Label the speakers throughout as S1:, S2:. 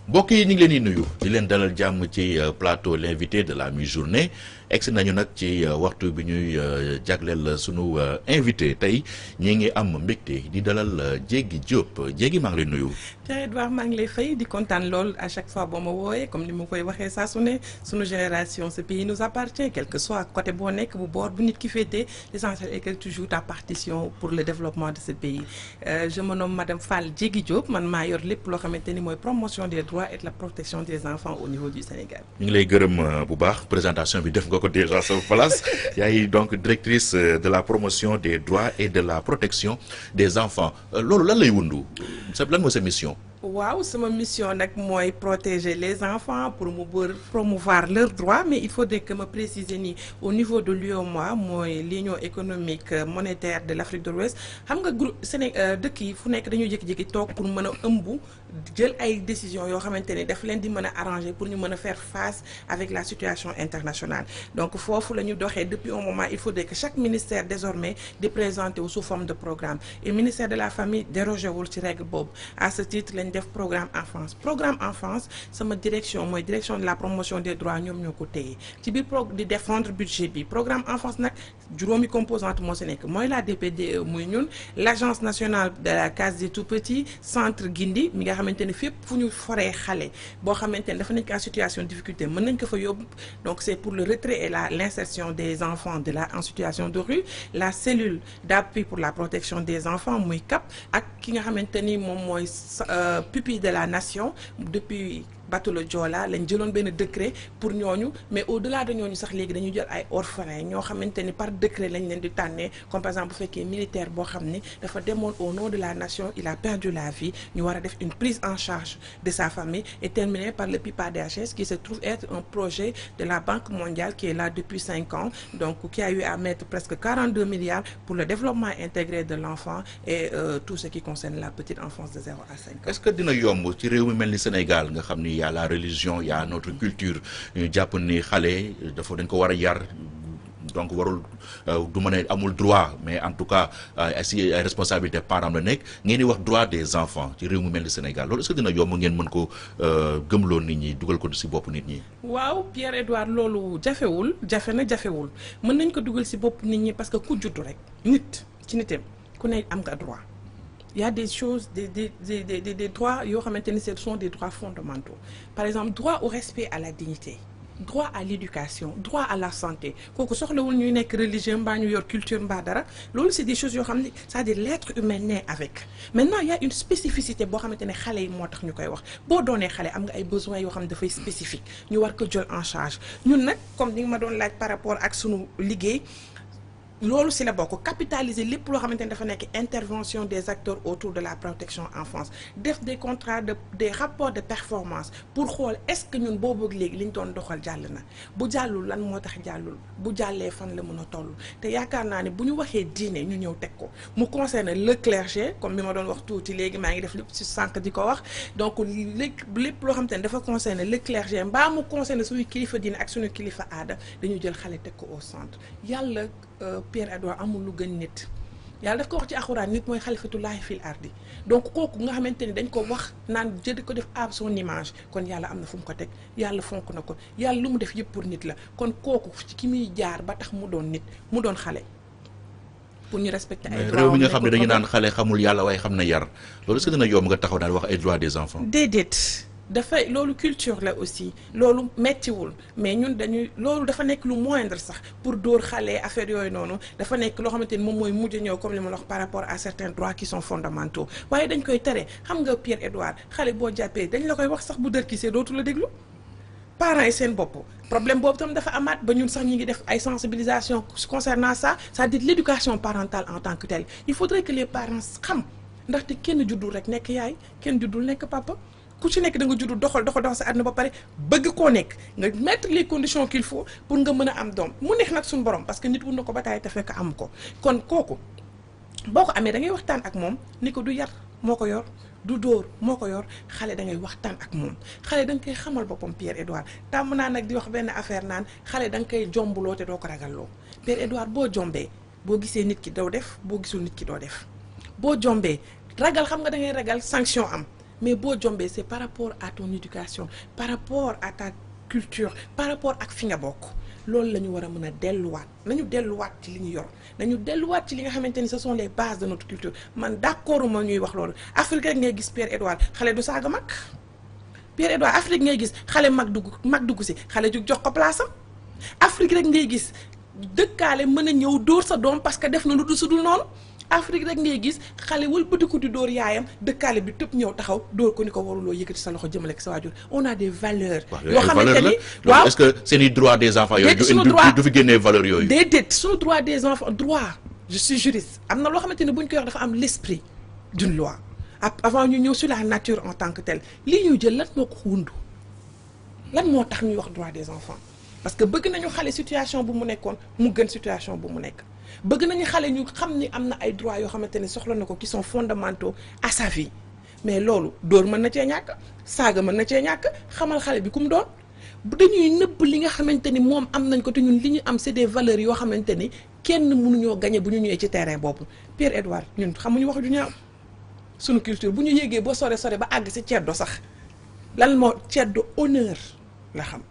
S1: mbokk yi ñu ngi leen di nuyu di leen dalal jàmm ci plateau l'invité de la mi-journée egsi nañu nag ci waxtu bi ñuy jagleel sunu invité tey ñi ngi am mbégte di dalal Diégui Diop Diégui maa ngi lay nuyu.
S2: Pierre-Edouard maa ngi lay fay di kontaan lool à chaque fois boo ma wooyee comme ni ma koy waxee saa su ne sunu génération ce pays nous appartient quel que soit côté boo nekk bu boor bu nit ki féetee l'essentiel est que tu joues ta partition pour le développement de ce pays je me nomme madame Fall Diégui Diop man maa yor lépp loo xamante ni mooy promotion des droits et de la protection des enfants au niveau du Sénégal.
S1: ñu ngi lay gërëm bu baax présentation bi def nga ko déjà sa place yaay donc directrice de la promotion des droits et de la protection des enfants loolu lan lay wundu lan mooy sa mission.
S2: waaw sama mission nag mooy protéger les enfants pour mu promouvoir leurs droits mais il faudrait que ma préciser ni au niveau de l'UEMOA mooy l'union économique monétaire de l'Afrique de l'Ouest xam nga groupe dëkk yi fu nekk dañuy jékki-jékki toog pour mën a ëmb jël ay décisions yoo xamante ne daf leen di mën a arranger pour ñu mën a faire face avec la situation internationale donc foofu la ñu doxee depuis un moment il faudrait que chaque ministère désormais di présenter wu sous forme de programme et ministère de la famille dérogé wul ci règle boobu à ce titre lañ def programme enfance sama direction mooy direction de la promotion des droits ñoom ñoo ko téye ci biir di défendre budget bi programme enfance nag juróomi composante moo si nekk mooy la DPDE muy ñun l'agence nationale de la case des tout-petits centre Guindi mi nga xamante ne fépp fu ñu foree xale boo xamante ne dafa nekk en situation de difficulté mën nañ ko fa yóbbu donc c'est pour le retrait et l'insertion des enfants en situation de rue la cellule d'appui pour la protection des enfants muy CAP ak ki nga xamante ni moom mooy pupille de la nation depuis bateau le Joola lañ jëloon benn décret pour ñooñu mais au-delà de ñooñu sax léegi dañu jël ay orphelins ñoo xamante ni par décret lañ leen di tànnee comme par exemple bu fekkee militaire boo xam ni dafa demoon au nom de la nation il a perdu la vie ñu war a def une prise en charge de sa famille et terminé par le PIPADHS qui se trouve être un projet de la Banque mondiale qui est là depuis 5 ans donc qui a eu à mettre presque 42 milliards pour le développement intégré de l'enfant et tout ce qui concerne la petite enfance de 0 à 5 ans.
S1: Est-ce que dina yomb ci réew mi mel ni Sénégal nga xam ni y a la religion y a notre culture ñu jàpp ni xale dafa dañ ko war a yar donc warul du mën a amul droit mais en tout cas si ay responsabilité parents la nekk ngeen di wax droit des enfants ci réew mu mel ni Sénégal loolu est-ce que dina yomb ngeen mën ko gëmloo nit ñi dugal ko si bopp nit ñi.
S2: waaw Pierre-Edouard loolu jafewul mën nañ ko dugal si bopp nit ñi parce que ku juddu rek nit ci nitam ku ne am nga droit. Il y a des choses, des droits yoo xamante ni ce sont des droits fondamentaux par exemple droit au respect à la dignité droit à l'éducation droit à la santé kooku soxlawul ñuy nekk religieux mbaa ñu yor culture mbaa dara loolu c'est des choses yoo xam ne c'est-à-dire l'être humain naît avec maintenant il y a une spécificité boo xamante ne xale yi moo tax ñu koy wax boo doonee xale am nga ay besoins yoo xam ne dafay spécifique ñu war ko jël en charge ñun nag comme ni nga ma doon laaj par rapport ak sunu liggéey loolu si la bokk capitaliser lépp loo xamante ne dafa nekk intervention des acteurs autour de la protection enfance def des contrats des rapports de performance pour xool est-ce que ñun boobu léegi li ñu doon doxal jàll na bu jàllul lan moo tax jàllul bu jàllee fan la mën a toll te yaakaar naa ne bu ñu waxee diine ñu ñëw teg ko mu concerne le clergé comme bi ma doon wax tuuti léegi maa ngi def lépp si sànq di ko wax donc lépp loo xamante ne dafa concerne le clergé mbaa mu concerne suñu kilifa diine ak suñu kilifa aada dañu jël xale teg ko au centre yàlla Pierre-Edouard amul lu gën nit yàlla daf ko wax ci alxuraan nit mooy xalifatullahi fil ardi donc kooku nga xamante ni dañ ko wax naan jëdi ko def à son image kon yàlla am na fu mu ko teg yàlla fonk na ko yàlla lu mu def yëpp pour nit la kon kooku ci ki muy jaar ba tax mu doon nit mu doon xale pour ñu respecter ay droits
S1: réew mi nga xam ne dañu naan xale xamul yàlla waaye xam na yar loolu est-ce que dina yomb nga taxaw daal wax ay droits des enfants.
S2: déedéet dafay loolu culture la aussi loolu mettiwul mais ñun loolu dafa nekk lu moindre sax pour dóor xale affaire yooyu noonu dafa nekk loo xamante ni moom mooy mujj ñëw comme li ma la wax par rapport à certains droits qui sont fondamentaux waaye dañ koy tere xam nga Pierre-Edouard xale boo jàppee dañ la koy wax sax bu dërkisee dootu la déglu parents yi seen bopp problème boobu tam dafa amaat ba ñun sax ñi ngi def ay sensibilisation concernant ça c'est-à-dire l'éducation parentale en tant que telle il faudrait que les parents xam ndaxte kenn juddul rek nekk yaay kenn juddul nekk papa ku ci nekk da nga juddu doxal sa àdduna ba pare bëgg koo nekk nga mettre les conditions qu'il faut pour nga mën a am doom mu neex nag suñu borom parce que nit wut na ko ba taay te fekk am ko kon kooku boo ko amee da ngay waxtaan ak moom ni ko du yar moo ko yor du dóor moo ko yor xale da ngay waxtaan ak moom xale da nga koy xamal boppam Pierre-Edouard tàmm naa nag di wax benn affaire naan xale da nga koy jombuloo te doo ko ragalloo Pierre-Edouard boo jombee boo gisee nit ki doo def boo gisul nit ki doo def boo jombee ragal xam nga da ngay ragal sanction am mais boo jombee c'est par rapport à ton éducation par rapport à ta culture par rapport ak fi nga bokk loolu la ñu war a mën a delluwaat nañu delluwaat ci li ñu yor nañu delluwaat ci li nga xamante ni ce sont les bases de notre culture man d'accord ma ñuy wax loolu Afrique rek ngay gis Pierre-Edouard xale du saaga mag Pierre-Edouard Afrique ngay gis xale mag dugg si xale jug jox ko place am Afrique rek ngay gis dëkkaale mën a ñëw dóor sa doom parce que def na lu du sudul noonu Afrique rek ngay gis xale wëlbatiku di dóor yaayam dëkkaale bi tëb ñëw taxaw dóor ko ni ko waruloo yëkkati sa loxo jëmale ko sa waajur on a des valeurs yoo xamante ni
S1: waaw est-ce que seen i droit des enfants yooyu du fi génnee valeurs yooyu
S2: déedéet suñu droit des enfants droit je suis juriste am na loo xamante ni bu ñu koy wax dafa am l'esprit d'une loi avant ñu ñëw sur la nature en tant que telle lii ñuy jël lan moo ko wundu lan moo tax ñuy wax droit des enfants parce que bëgg nañu xale situation bu mu nekkoon mu gën situation bu mu nekk bëgg nañu xale ñu xam ni am na ay droits yoo xamante ne soxla na ko qui sont fondamentaux à sa vie mais loolu dóor mën na cee ñàkk saaga mën na cee ñàkk xamal xale bi ku mu doon dañuy nëbb li nga xamante ni moom am nañ ko te ñun li ñu am c'est des valeurs yoo xamante ni kenn mënuñoo gagner bu ñu ñëwee ci terrain boobu Pierre-Edouard ñun xamuñu wax ju ñaaw suñu culture bu ñu yéegee ba sore ba àgg ci ceddo sax lan moo ceddo honneur la xam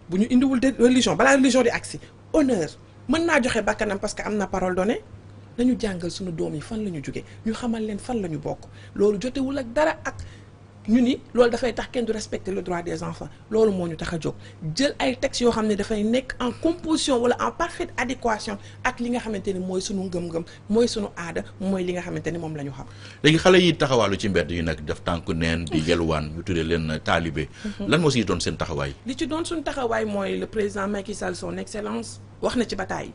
S2: bu ñu indiwul de religion balaa religion di agsi honneur mën naa joxe bakkanam parce que am na parole donnée nañu jàngal suñu doom yi fan la ñu jóge ñu xamal leen fan la ñu bokk loolu jotewul ak dara ak ñu ni loolu dafay tax kenn du respecter le droit des enfants loolu moo ñu tax a jóg jël ay textes yoo xam ne dafay nekk en composition wala en parfaite adéquation ak li nga xamante ni mooy sunu ngëm-ngëm mooy sunu aada mooy li nga xamante ni moom la ñu xam.
S1: léegi xale yi taxawaalu ci mbedd yi nag def tànku neen di yelwaan ñu tuddee leen taalibe. lan moo siy doon seen taxawaay.
S2: li ci doon suñu taxawaay mooy le président Macky Sall son excellence wax na ci bataay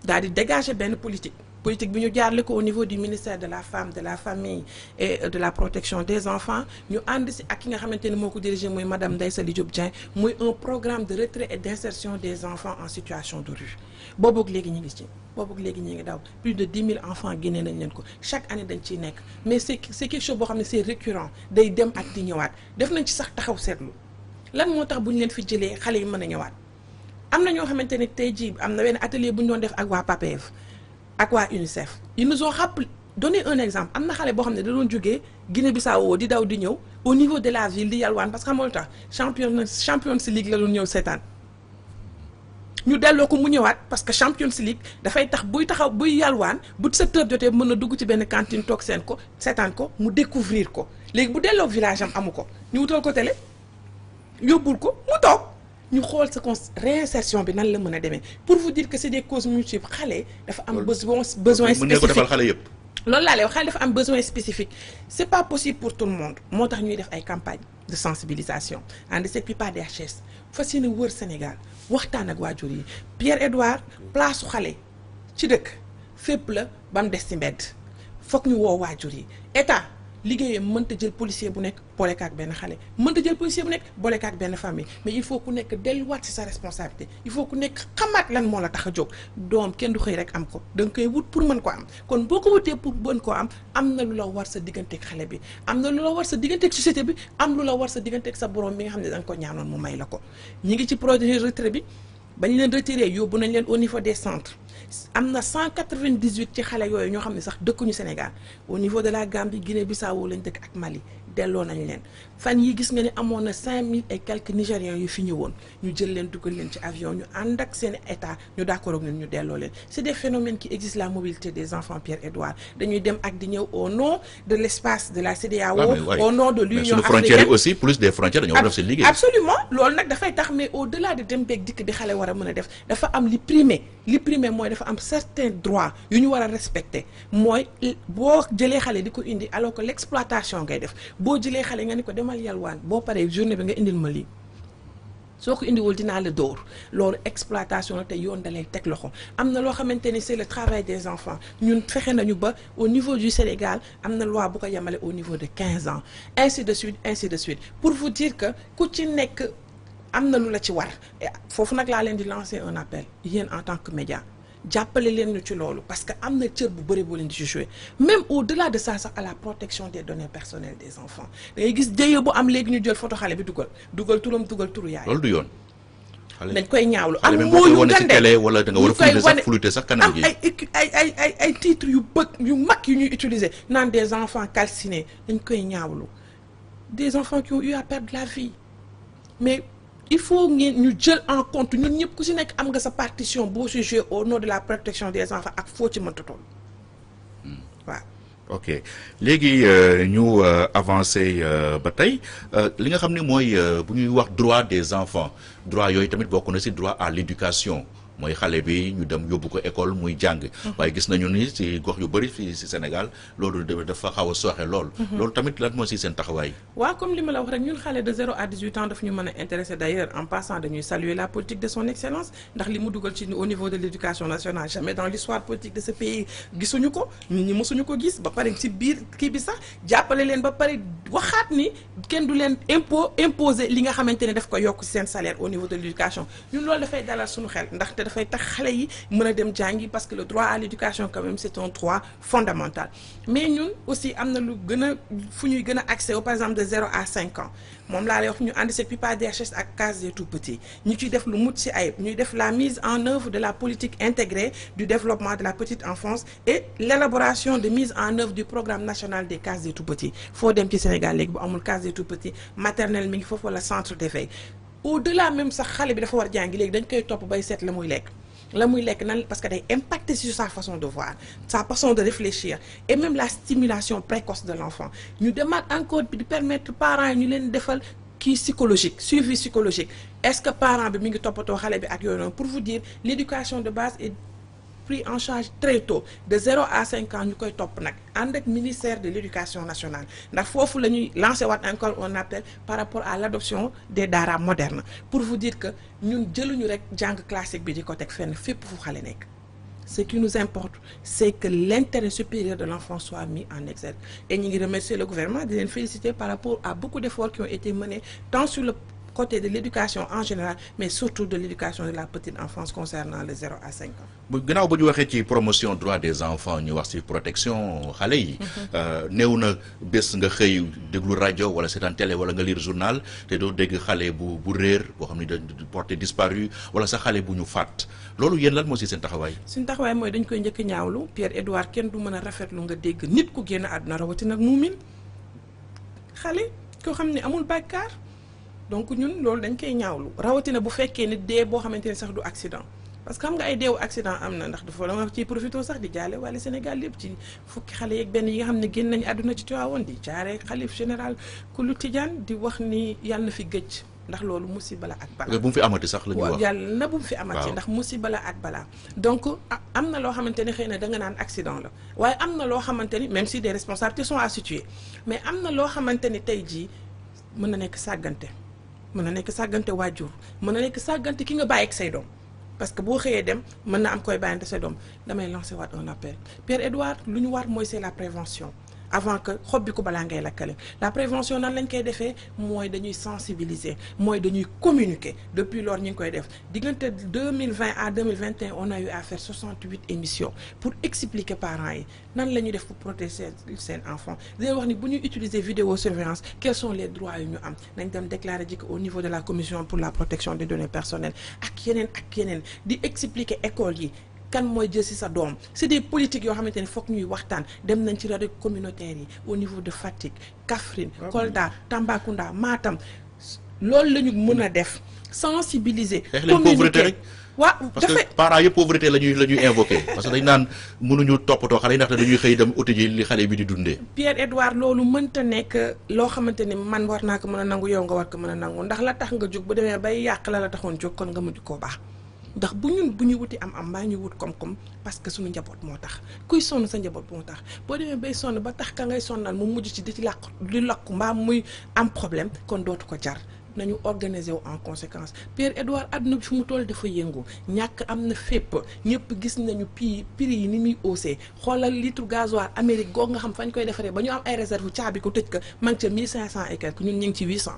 S2: daal di dégager benn politique bi ñu jaarle ko au niveau du ministère de la femme de la famille et de la protection des enfants ñu ànd si ak ki nga xamante ni moo ko dirigé muy madame Ndeye Saly Diop Dieng muy un programme de retrait et d'insertion des enfants en situation de rue booboog léegi ñu ngi ci booboog léegi ñu ngi daw plus de 10 000 enfants génnee nañ leen ko chaque année dañ ciy nekk mais c'est quelque chose boo xam ne c'est récurrent day dem ak di ñëwaat def nañ ci sax taxaw seetlu lan moo tax bu ñu leen fi jëlee xale yi mën a ñëwaat am na ñoo xamante ne tey jii am na benn atelier bu ñu doon def ak waa PAPEV ak waa UNICEF ils nous ont rappelé donné un exemple am na xale boo xam ne da doon jógee Guinée-Bissau di daw di ñëw au niveau de la ville di yalwaan parce que xamul tax Champions League la doon ñëw seetaan ñu delloo ko mu ñëwaat parce que Champions League dafay tax buy yalwaan bu 7 heures jotee mën na dugg ci benn cantine toog seetaan ko mu découvrir ko léegi bu delloo village am amu ko ñu wutal ko télé yóbbul ko mu toog ñu xool sa réinsertion bi nan la mën a demee pour vous dire que c'est des causes multiples xale dafa am besoin spécifique
S1: mën ko defal xale yëpp.
S2: loolu laa lay wax xale dafa am besoin spécifique c'est pas possible pour tout le monde moo tax ñuy def ay campagne de sensibilisation ànd seeg PIPA DHS fas yéene wër Sénégal waxtaan ak waajur yi Pierre-Edouard place su xale ci dëkk fépp la ba mu des ci mbedd foog ñu woo waajur yi état liggéeyam mënta jël policier bu nekk booleka ak benn xale mënta jël policier bu nekk booleka ak benn famille mais il faut ku nekk delluwaat ci sa responsabilité il faut ku nekk xamaat lan moo la tax a jóg doom kenn du xëy rek am ko da nga koy wut pour mën ko am kon boo ko wutee pour mën ko am na lu la war sa digganteeg xale bi am na lu la war sa digganteeg société bi am lu la war sa digganteeg sa borom bi nga xam ne da nga ko ñaanoon mu may la ko ñi ngi ci projet retrait bi bañ leen retiré yóbbu nañ leen au niveau des centres am na 198 ci xale yooyu ñoo xam ne sax dëkkuñu Sénégal au niveau de la Gambie Guinée-Bissau lañ dëkk ak Mali delloo nañ leen fan yi gis nga ne amoon na 5000 et quelques Nigériens yu fi ñëwoon ñu jël leen dugal leen ci avion ñu ànd ak seen état ñu d'accord ak ñun ñu delloo leen c'est des phénomènes qui existent la mobilité des enfants Pierre-Edouard dañuy dem ak di ñëw au nom de l'espace de la CEDEAO au nom de l'Union africaine
S1: frontières yi aussi plus des frontières dañoo war a def seen liggéey
S2: absolument loolu nag dafay tax mais au-delà de dem beeg dikk bi xale war a mën a def dafa am li primé mooy dafa am certains droits yu ñu war a respecter mooy boo jëlee xale di ko indi alors que l'exploitation ngay def boo jëlee xale nga ni ko demal yalwaan boo paree journée bi nga indil ma lii soo ko indiwul dinaa la dóor loolu exploitation la te yoon dalay teg loxo am na loo xamante ni c'est le travail des enfants ñun fexe nañu ba au niveau du Sénégal am na loi bu ko yemale au niveau de 15 ans ainsi de suite pour vous dire que ku ci nekk am na lu la ci war foofu nag laa leen di lancer un appel yéen en tant que média jàppale leen ñu ci loolu parce que am na cër bu bëri boo leen di ci jouer même au-delà de ça sax à la protection des données personnelles des enfants da ngay gis jëye bu am léegi ñu jël photo xale bi dugal turam dugal turu yaay.
S1: loolu du yoon.
S2: dañ koy ñaawlu
S1: am moo yu gande wala da nga war a flouter sax kanam gi
S2: ay titres yu yu mag yu ñuy utiliser naan des enfants calcinés dañ koy ñaawlu des enfants qui ont eu à perdre la vie mais il faut ngeen ñu jël en compte ñun ñëpp ku si nekk am nga sa partition boo si jouer au nom de la protection des enfants ak foo ci mënta toll waaw.
S1: ok léegi ñu avancé ba tey li nga xam ne mooy bu ñuy wax droit des enfants droit yooyu tamit bokk na ci droit à l'éducation mooy xale bi ñu dem yóbbu ko école muy jàng. waaye gis nañu ni ci gox yu bëri fii ci Sénégal loolu dafa xaw a sooxe lool. loolu tamit lan moo ci seen taxawaay.
S2: waaw comme li ma la wax rek ñun xale de 0 à 18 ans daf ñu mën a intéressé d'ailleurs en passant dañuy saluer la politique de son excellence ndax li mu dugal ci au niveau de l'éducation nationale jamais dans l'histoire politique de ce pays gisuñu ko nit ñi mësuñu ko gis ba pare ci biir kii bi sax jàppale leen ba pare waxaat ni kenn du leen imposer li nga xamante ne daf ko yokk ci seen salaire au niveau de l'éducation ñun loolu dafay dalal suñu xel ndaxte dafay tax xale yi mën a dem jàngi parce que le droit à l'éducation quand même c'est un droit fondamental mais ñun aussi am na lu gën a fu ñuy gën a accès par exemple de 0 à 5 ans moom laa lay wax ñu ànd cette PIPA-DHS ak case des tout-petits ñu ciy def lu mucc ci ayib ñuy def la mise en œuvre de la politique intégrée du développement de la petite enfance et l'élaboration de mise en œuvre du programme national des cases des tout-petits foo dem ci Sénégal léegi bu amul case des tout-petits maternelle mi ngi foofu wala centre d'éveil au-delà même sax xale bi dafa war jàngi léegi dañ koy topp bay seet la muy lekk nan parce que day impacter sur sa façon de voir sa façon de réfléchir et même la stimulation précoce de l'enfant ñu demaat encore bi di permettre parents yi ñu leen defal kii psychologique suivi psychologique est-ce que parent bi mi ngi toppatoo xale bi ak yooyu noonu pour vous dire l'éducation de base est pris en charge très tôt de 0 à 5 ans ñu koy topp nag ànd ak ministère de l'éducation nationale ndax foofu la ñuy lancer waat encore un appel par rapport à l'adoption des daara modernes pour vous dire que ñun jëluñu rek jàng classique bi di ko teg fenn fépp fu xale nekk ce qui nous importe c'est que l'intérêt supérieur de l'enfant soit mis en exergue et ñu ngi remercier le gouvernement di leen féliciter par rapport à beaucoup d'efforts qui ont été menés tant sur le côté de l'éducation en général mais surtout de l'éducation de la petite enfance concernant les 0 à 5 ans.
S1: gannaaw ba ñu waxee ci promotion droit des enfants ñu wax ci protection xale yi. néew na bés nga xëy déglu rajo wala seetaan télé wala nga lire journal te doo dégg xale bu réer boo xam ne da porté disparu wala sa xale bu ñu fàtt loolu yéen lan moo ci seen taxawaay.
S2: suñu taxawaay mooy dañ koy njëkk ñaawlu Pierre-Edouard kenn du mën a rafetlu nga dégg nit ku génn àdduna rawatina muumin xale koo xam ne amul bàkkaar. donc ñun loolu dañ koy ñaawlu rawatina bu fekkee nit dee boo xamante ne sax du accident parce que xam nga ay deewu accident am na ndax dafa la wax ci profito sax di jaale wala Sénégal lépp ci fukki xale yeeg benn yi nga xam ne génn nañu àdduna ci Tivaouane di jaare xalif général Kulu Tidiane di wax ni yàlla na fi gëj ndax loolu musiba la ak balaa.
S1: bu mu fi amati sax la ñuy wax
S2: yàlla na bu mu fi amati ndax musiba la ak balaa donc am na loo xamante ni xëy na da nga naan accident la waaye am na loo xamante ni même si des responsabilités sont à situer mais am na loo xamante ni tey jii mën na nekk sàggante mën na nekk sàggante waajur mën na nekk sàggante ki nga bàyyi ak say doom parce que boo xëyee dem mën na am koy bàyyante say doom damay lancer waat un appel Pierre-Edouard lu ñu war mooy c'est la prévention avant que xob bi ko balaa ngay lakkale la prévention nan lañ koy defee mooy dañuy sensibiliser mooy dañuy communiquer depuis lors ñu ngi koy def diggante 2020 à 2021 on a eu à faire 68 émissions pour expliquer parents yi nan la ñuy def pour protéger seen enfant di leen wax ni bu ñuy utiliser vidéosurveillance quels sont les droits yu ñu am nañ dem déclarer ji au niveau de la commission pour la protection des données personnelles ak yeneen di expliquer école yi kan mooy jël ci sa doom c'est des politiques yoo xamante ne foog ñuy waxtaan dem nañ ci rajo communautaire yi au niveau de Fatick Kaffrine Kolda Tambacounda Matam loolu la ñu mën a def sensibiliser
S1: communiquer
S2: waaw
S1: parce que parents yëpp pauvreté la ñuy invoquer parce que dañ naan mënuñu toppatoo xale yi ndaxte dañuy xëy dem uti ji li xale bi di dundee.
S2: Pierre-Edouard loolu mënta nekk loo xamante ni man war naa ko mën a nangu yow nga war ko mën a nangu ndax la tax nga jóg bu demee bay yàq la taxoon jóg kon nga mujj koo baax ndax bu ñuy wuti am mbaa ñuy wut koom-koom parce que suñu njaboot moo tax kuy sonn sa njaboot moo tax boo demee bay sonn ba tax ka ngay sonnal mu mujj ci di lakku mbaa muy am problème kon dootu ko jar nañu organiser wu en conséquence Pierre-Edouard àdduna bi fi mu toll dafa yëngu ñàkk am na fépp ñëpp gis nañu prix yi ni muy haussé xoolal litre gasoil Amérique googu nga xam fañ koy defaree ba ñu am ay réserve caabi ko tëj ka ma ngi ca 1500 et quelque ñun ñu ngi ci 800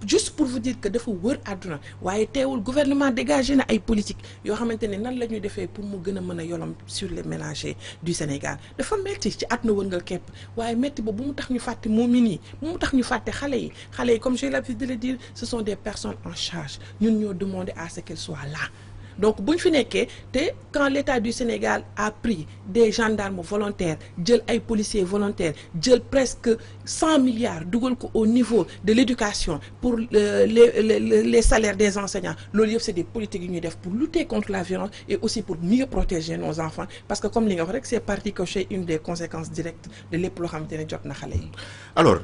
S2: juste pour vous dire que dafa wër àdduna waaye teewul gouvernement dégagé na ay politique yoo xamante ne nan la ñuy defee pour mu gën a mën a yolom sur les ménagers du Sénégal dafa metti ci àdduna wërngal képp waaye metti ba bu mu tax ñu fàtte moomin yi bu mu tax ñu fàtte xale yi comme j'ai l'habitude de le dire ce sont des personnes en charge ñun ñoo demander à ce qu'elles soient là. Donc bu ñu fi nekkee te quand l'État du Sénégal a pris des gendarmes volontaires jël ay policiers volontaires jël presque 100 milliards dugal ko au niveau de l'éducation pour les salaires des enseignants loolu yëpp c'est des politiques yu ñuy def pour lutter contre la violence et aussi pour mieux protéger nos enfants parce que comme li nga wax rek c'est parti cocher une des conséquences directes de lépp loo xamante ne jot na xale yi.
S1: Alors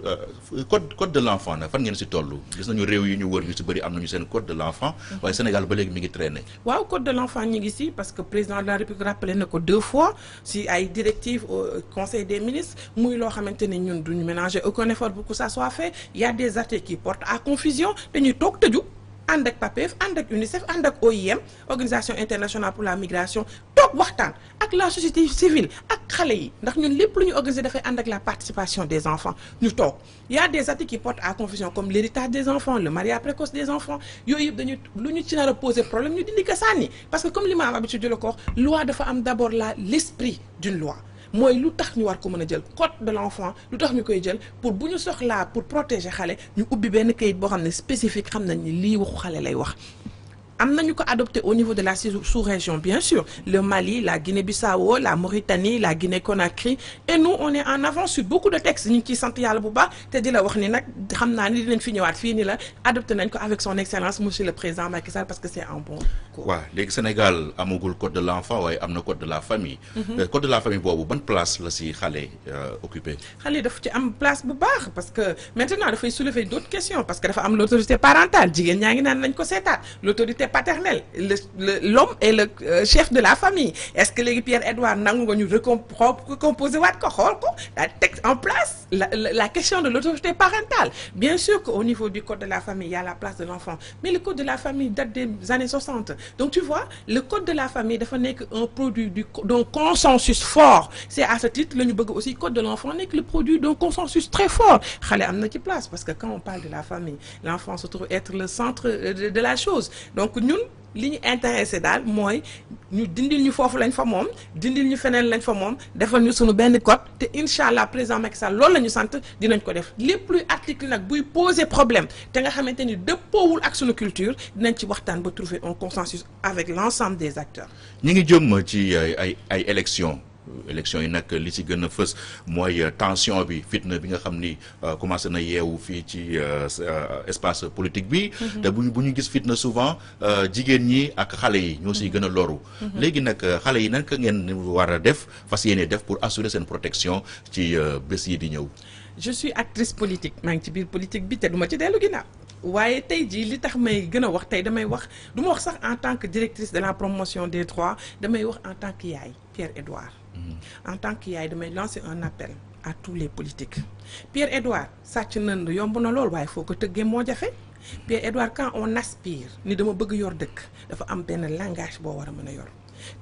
S1: code de l'enfant nag fan ngeen ci tollu gis nañu réew yi ñu wër ñu ci bëri am nañu seen code de l'enfant waaye Sénégal ba léegi mi ngi traîner.
S2: Waaw code de l'enfant ñi ngi ci parce que président de la République rappelé na ko 2 fois ci ay directives au conseil des ministres muy loo xamante ne ñun duñu ménager aucun effort pour que ça soit fait il y a des articles qui portent à confusion dañuy toog tëju ànd ak PAPEF ànd ak UNICEF ànd ak OIM organisation internationale pour la migration toog waxtaan ak la société civile ak xale yi ndax ñun lépp lu ñu organiser dafay ànd ak la participation des enfants ñu toog il y a des articles qui portent à confusion comme l'héritage des enfants le mariage précoce des enfants yooyu yëpp dañu lu ñu ci nar a poser problème ñu dindi ko sànni parce que comme li ma am habitude de le ko wax loi dafa am d'abord l'esprit d'une loi mooy lu tax ñu war ko mën a jël code de l'enfant lu tax ñu koy jël pour bu ñu soxlaa pour protéger xale ñu ubbi benn kayit boo xam ne spécifique xam nañ ni lii waxu xale lay wax am nañu ko adopté au niveau de la sous-région bien sûr le Mali la Guinée-Bissau la Mauritanie la Guinée-Conakry et nous on est en avance sur beaucoup de textes ñu ngi ciy sant yàlla bu baax te di la wax ni nag xam naa ni dinañ fi ñëwaat fii ni la adopté nañ ko avec son excellence monsieur le président Macky Sall parce que c'est un bon cours.
S1: waaw léegi Sénégal amagul code de l'enfant waaye am na code de la famille. Code de la famille boobu ban place la ci xale occupé.
S2: xale daf ci am place bu baax parce que maintenant dafay soulever d'autres questions parce que dafa am l'autorité parentale jigéen ñaa ngi naan nañ ko seetaat l'autorité paternelle l'homme est le chef de la famille est-ce que léegi Pierre-Edouard nangu nga ñu recomposer waat ko xool ko daa teg en place la question de l'autorité parentale bien sûr qu'au niveau du code de la famille il y a la place de l'enfant mais le code de la famille date des années 60 donc tu vois le code de la famille dafa nekk un produit d'un consensus fort c'est à ce titre la ñu bëgg aussi code de l'enfant nekk le produit d'un consensus très fort xale am na ci place parce que quand on parle de la famille l'enfant se trouve être le centre de la chose donc ñun li ñu intéressé daal mooy ñu dindil ñu foofu lañ fa moom dindil ñu feneen lañ fa moom defal ñu sunu benn code te incha allah président Macky Sall loolu la ñu sant dinañ ko def lépp luy article nag buy poser problème te nga xamante ni dëppoowul ak sunu culture dinañ ci waxtaan ba trouver un consensus avec l'ensemble des acteurs.
S1: ñi ngi jëm ci ay élections yi nag li ci gën a fës mooy tension bi fitna bi nga xam ni commencé na yeewu fii ci espace politique bi. te bu ñu gis fitna souvent jigéen ñi ak xale yi ñoo siy gën a loru. léegi nag xale yi nag ngeen war a def fas yéene def pour assurer seen protection ci bés yi di ñëw.
S2: je suis actrice politique maa ngi ci biir politique bi te duma ci dellu ginnaaw waaye tey jii li tax may gën a wax tey damay wax du ma wax sax en tant que directrice de la promotion des droits damay wax en tant que yaay Pierre-Edouard. En tant que yaay damay lancer un appel à tous les politiques Pierre-Edouard sàcc nañ yomb na lool waaye foo ko tëggee moo jafe Pierre-Edouard quand on aspire ni dama bëgg yor dëkk dafa am benn langage boo war a mën a yor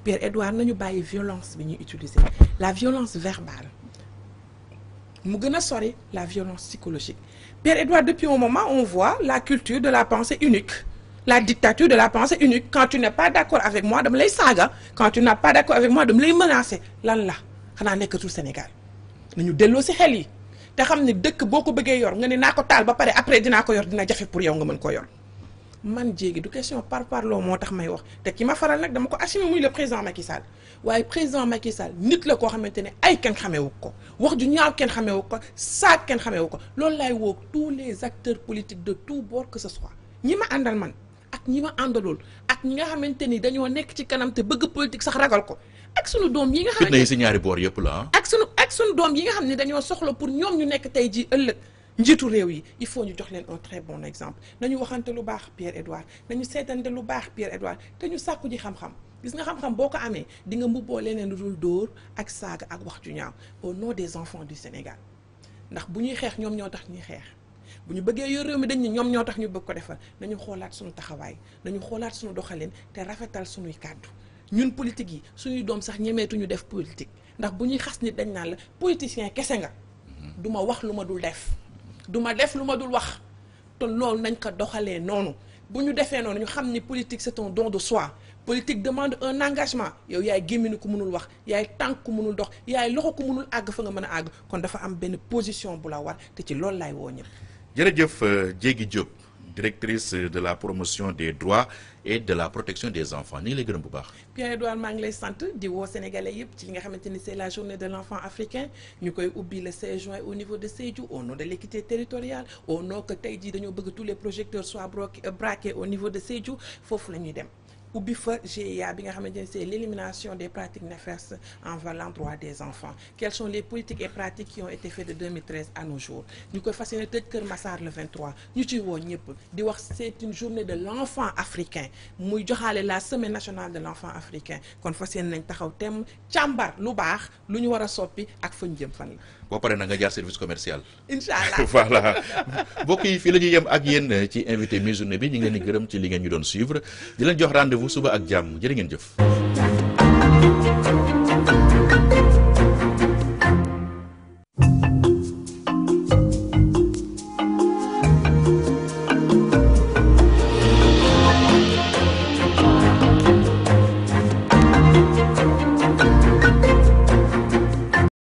S2: Pierre-Edouard nañu bàyyi violence bi ñuy utiliser la violence verbale mu gën a sori la violence psychologique Pierre-Edouard depuis un moment on voit la culture de la pensée unique la dictature de la pensée unique quand tu n'es pas d'accord avec moi dama lay saaga quand tu n'es pas d'accord avec moi dama lay menacer lan la xanaa nekkatul Sénégal nañu delloo ci xel yi te xam ne dëkk boo ko bëggee yor nga ne naa ko taal ba pare après dinaa ko yor dina jafe pour yow nga mën ko yor man jéegi du question par parloo moo tax may wax te ki ma faral nag dama ko assumer muy le président Macky Sall waaye président Macky Sall nit la koo xamante ne ay kenn xameewu ko wax ju ñaaw kenn xameewu ko saag kenn xameewu ko loolu laay woo tous les acteurs politiques de tous bords que ce soit ñi ma àndal man ak ñi ma àndalool ak ñi nga xamante ni dañoo nekk ci kanam te bëgg politique sax ragal ko ak sunu doom yi nga xamante
S1: fitna yi ci ñaari boor yëpp la
S2: ak sunu doom yi nga xam ne dañoo soxla pour ñoom ñu nekk tey jii ëllëg njiitu réew yi il faut ñu jox leen un très bon exemple nañu waxante lu baax Pierre-Edouard nañu seetante lu baax Pierre-Edouard te ñu sàkku ji xam-xam gis nga xam-xam boo ko amee di nga mbubboo leneen lu dul dóor ak saaga ak wax ju ñaaw au nom des enfants du Sénégal ndax bu ñuy xeex ñoom ñoo tax ñuy xeex bu ñu bëggee yor réew mi dañ ne ñoom ñoo tax ñu bëgg ko defal nañu xoolaat suñu taxawaay nañu xoolaat suñu doxalin te rafetal suñuy kàddu ñun politique yi suñuy doom sax ñemeetuñu def politique ndax bu ñuy xas nit dañ naan la politicien kese nga du ma wax lu ma dul def du ma def lu ma dul wax te loolu nañ ko doxalee noonu bu ñu defee noonu ñu xam ni politique c'est un don de soi. Politique demande un engagement yow yaay gémminu ku mënul wax yaay tànk ku mënul dox yaay loxo ku mënul àgg fa nga mën a àgg kon dafa am benn position bu la war te ci loolu laay woo ñëpp.
S1: jërëjëf Diegui Diop directrice de la promotion des droits et de la protection des enfants ñu ngi lay gërëm bu baax.
S2: Pierre-Edouard maa ngi lay sant di woo sénégalais yëpp ci li nga xamante ni c'est la journée de l'enfant africain ñu koy ubbi le 16 juin au niveau de Sédhiou au nom de l'équité territoriale au nom que tey jii dañoo bëgg tous les projecteurs soient braqués au niveau de Sédhiou foofu la ñuy dem. ubbi fa GIA bi nga xamante ne c'est l'élimination des pratiques néfastes envers l'endroit des enfants quelles sont les politiques et pratiques qui ont été faites de 2013 à nos jours ñu koy fas yéene tëj Kër Massar le 23 ñu ciy woo ñëpp di wax c'est une journée de l'enfant africain muy joxaale la semaine nationale de l'enfant africain kon fas yéene nañ taxaw tem càmbar lu baax lu ñu war a soppi ak fa ñu jëm fan la.
S1: boo paree na nga jaar service commercial.
S2: incha allah
S1: voilà mbokk yi fii la ñuy yem ak yéen ci invité mi-journée bi ñu ngi leen di gërëm ci li ngeen ñu doon suivre di leen jox rendez-vous suba ak jàmm jërë ngeen jëf.